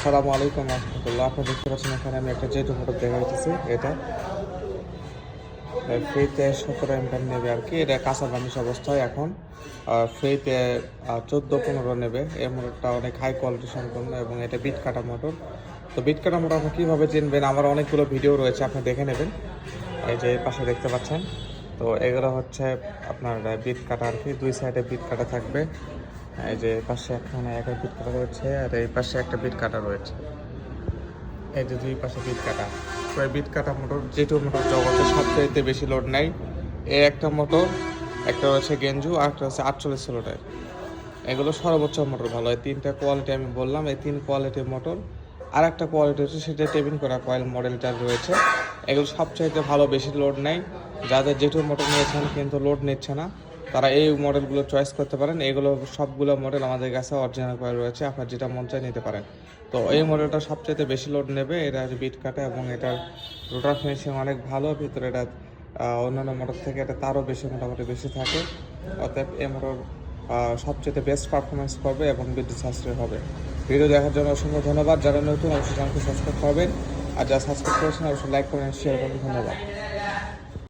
আসসালামু আলাইকুম রহমতুল্লাহ। আপনি দেখতে পাচ্ছেন এখানে আমি একটা জেটো মোটর দেখা যাচ্ছে। এটা ফ্রিতে 17 এমপিয়ার নেবে আর কি। এটা কাঁচা বানিশ অবস্থায় এখন ফ্রিতে 14-15 নেবে। এই মোটরটা অনেক হাই কোয়ালিটি সম্পন্ন এবং এটা বিট কাটা মোটর। তো বিট কাটা মোটর আপনি কীভাবে চিনবেন, আমার অনেকগুলো ভিডিও রয়েছে, আপনি দেখে নেবেন। এই যে এই পাশে দেখতে পাচ্ছেন, তো এগুলো হচ্ছে আপনার বিট কাটা আর কি। দুই সাইডে বিট কাটা থাকবে। এই যে এই পাশে এখানে একটা বিট কাটা রয়েছে আর এই পাশে একটা বিট কাটা রয়েছে। এই যে দুই পাশে বিট কাটা। প্রায় বিট কাটা মোটর জেটো মোটর জগতে সবচেয়ে বেশি লোড নেয়। এই একটা মোটর, একটা রয়েছে গেঞ্জু আর একটা হচ্ছে 48 লোডের। এগুলো সর্বোচ্চ মোটর ভালো। এই তিনটা কোয়ালিটি আমি বললাম, এই তিন কোয়ালিটির মোটর। আর একটা কোয়ালিটি হচ্ছে সেটা টেবিন করা কয়েল মডেলটা রয়েছে। এগুলো সবচাইতে ভালো, বেশি লোড নেয়। যাদের জেটো মোটর নিয়েছেন কিন্তু লোড নিচ্ছে না, তারা এই মডেলগুলো চয়েস করতে পারেন। এগুলো সবগুলো মডেল আমাদের কাছে অরিজিনাল কয়েল রয়েছে, আপনার যেটা মন চায় নিতে পারেন। তো এই মডেলটা সবচাইতে বেশি লোড নেবে। এটা বিট কাটা এবং এটার রোটার ফিনিশিং অনেক ভালো। ভিতরে এটা অন্যান্য মোটর থেকে এটা তারও বেশি, মোটামুটি বেশি থাকে। অতএব এই মোটর সবচেয়ে বেস্ট পারফরমেন্স করবে এবং বিদ্যুৎ সাশ্রয় হবে। ভিডিও দেখার জন্য অসংখ্য ধন্যবাদ। যারা নতুন অবশ্যই চ্যানেলকে সাবস্ক্রাইব করবেন, আর যারা সাবস্ক্রাইব করেছেন অবশ্যই লাইক করেন, শেয়ার করবেন। ধন্যবাদ।